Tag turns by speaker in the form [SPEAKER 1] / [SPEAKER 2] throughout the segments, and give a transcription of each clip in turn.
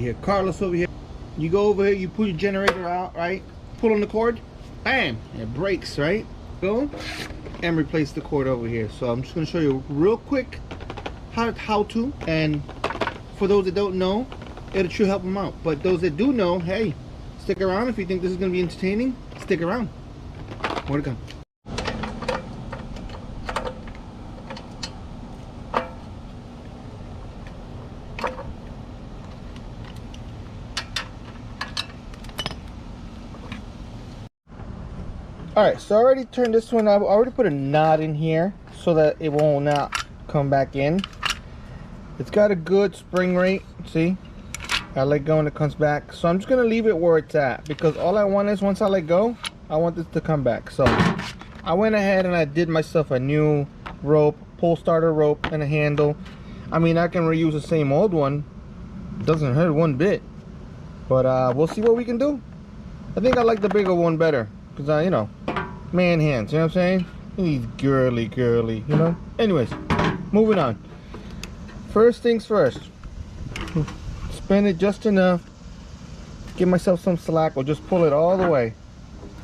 [SPEAKER 1] here. Carlos over here. You go over here, you pull your generator out, right? Pull on the cord, bam, it breaks, right? Go and replace the cord over here. So I'm just gonna show you real quick how to, and for those that don't know, it should help them out. But those that do know, hey, stick around. If you think this is gonna be entertaining, stick around. More to come. Alright, so I already turned this one up. I already put a knot in here so that it will not come back in. It's got a good spring rate, see? I let go and it comes back. So I'm just going to leave it where it's at, because all I want is, once I let go, I want this to come back. So I went ahead and I did myself a new rope, pull starter rope, and a handle. I mean, I can reuse the same old one. It doesn't hurt one bit. But we'll see what we can do. I think I like the bigger one better, because you know, man hands, you know what I'm saying? He's girly, you know? Anyways, moving on. First things first. Spin it just enough. Give myself some slack, or just pull it all the way.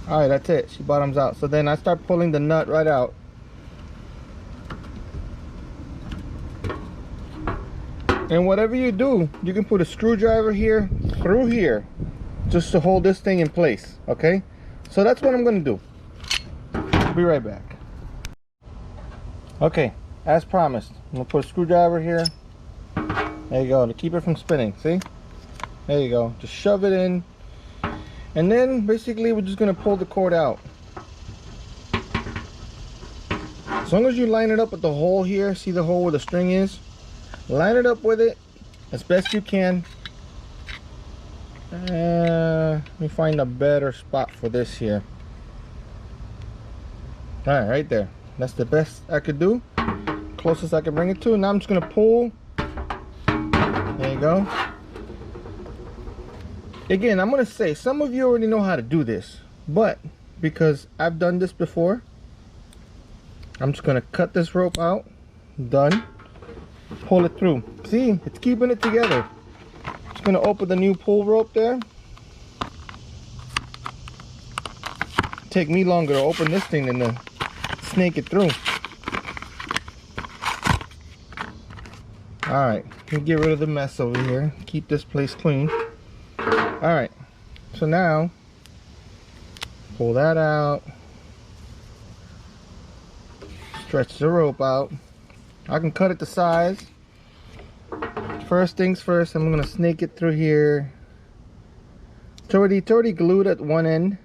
[SPEAKER 1] Alright, that's it. She bottoms out. So then I start pulling the nut right out. And whatever you do, you can put a screwdriver here, through here, just to hold this thing in place, okay? So that's what I'm gonna do. Be right back. Okay, as promised, I'm gonna put a screwdriver here. There you go, to keep it from spinning, see? There you go, just shove it in. And then basically we're just gonna pull the cord out. As long as you line it up with the hole here, see the hole where the string is? Line it up with it as best you can. Let me find a better spot for this here. Alright, right there. That's the best I could do. Closest I can bring it to. Now I'm just gonna pull. There you go. Again, I'm gonna say, some of you already know how to do this, but because I've done this before, I'm just gonna cut this rope out. Done. Pull it through. See, it's keeping it together. Just gonna open the new pull rope there. Take me longer to open this thing than to snake it through. Alright, get rid of the mess over here. Keep this place clean. Alright, so now pull that out. Stretch the rope out. I can cut it to size. First things first, I'm gonna snake it through here. It's already glued at one end,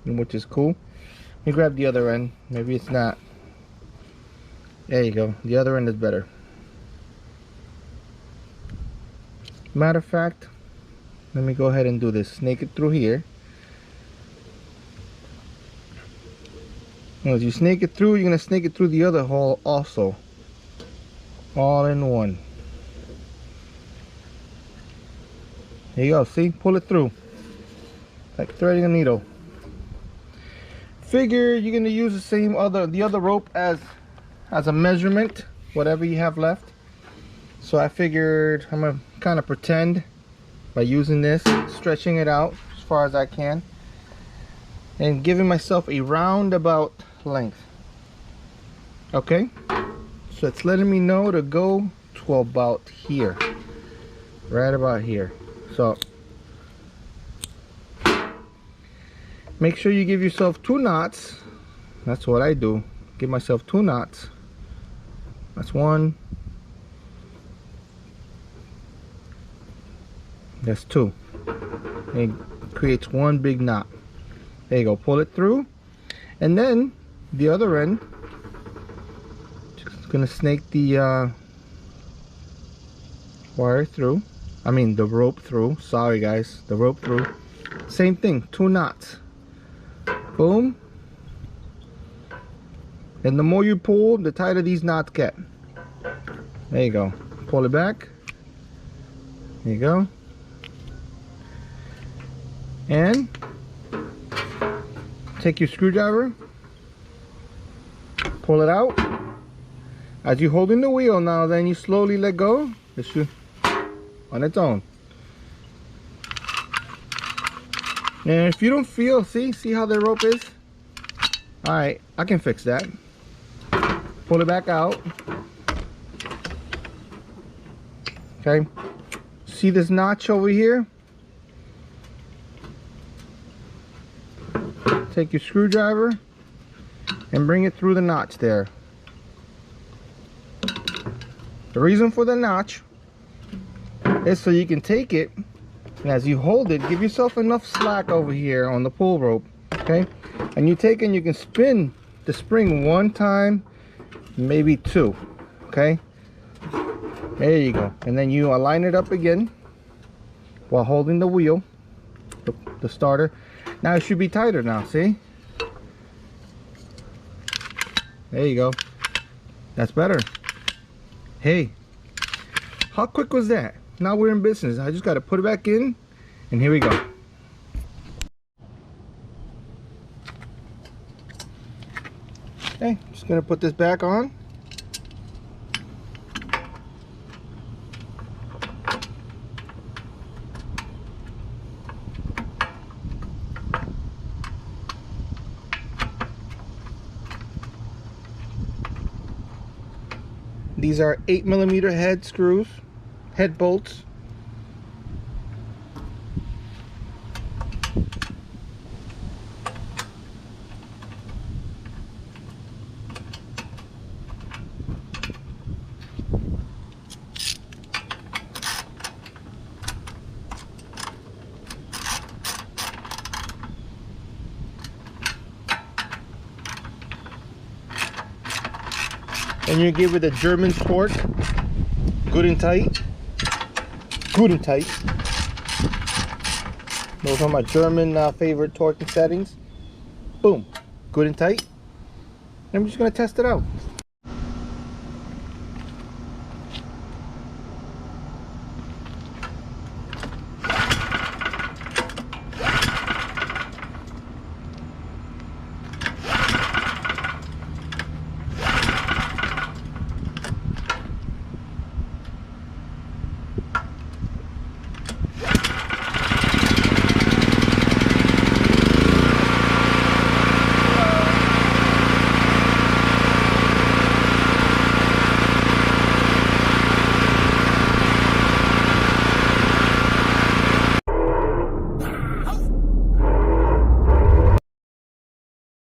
[SPEAKER 1] which is cool. Let me grab the other end. Maybe it's not. There you go. The other end is better. Matter of fact, let me go ahead and do this. Snake it through here. As you snake it through, you're gonna snake it through the other hole also. All in one. There you go. See? Pull it through. Like threading a needle. Figure you're gonna use the other rope as a measurement, whatever you have left. So I figured I'm gonna kind of pretend by using this, stretching it out as far as I can, and giving myself a roundabout length. Okay, so it's letting me know to go to about here, right about here. So make sure you give yourself 2 knots. That's what I do. Give myself 2 knots. That's 1. That's 2. It creates 1 big knot. There you go. Pull it through, and then the other end, just gonna snake the wire through. I mean the rope through. Sorry guys, the rope through. Same thing. 2 knots. Boom. And the more you pull, the tighter these knots get. There you go. Pull it back. There you go. And take your screwdriver, pull it out. As you're holding the wheel now, then you slowly let go. on its own. And if you don't feel, see how the rope is? Alright, I can fix that. Pull it back out. Okay. See this notch over here? Take your screwdriver and bring it through the notch there. The reason for the notch is so you can take it, and as you hold it, give yourself enough slack over here on the pull rope, okay? And you take and you can spin the spring one time, maybe two, okay? There you go. And then you align it up again while holding the wheel, the starter. Now it should be tighter now, see? There you go. That's better. Hey, how quick was that? Now we're in business. I just got to put it back in, and here we go. Okay, just gonna put this back on. These are 8mm head screws, head bolts. And you give it a German torque, good and tight, good and tight. Those are my German favorite torque settings. Boom, good and tight. And I'm just gonna test it out.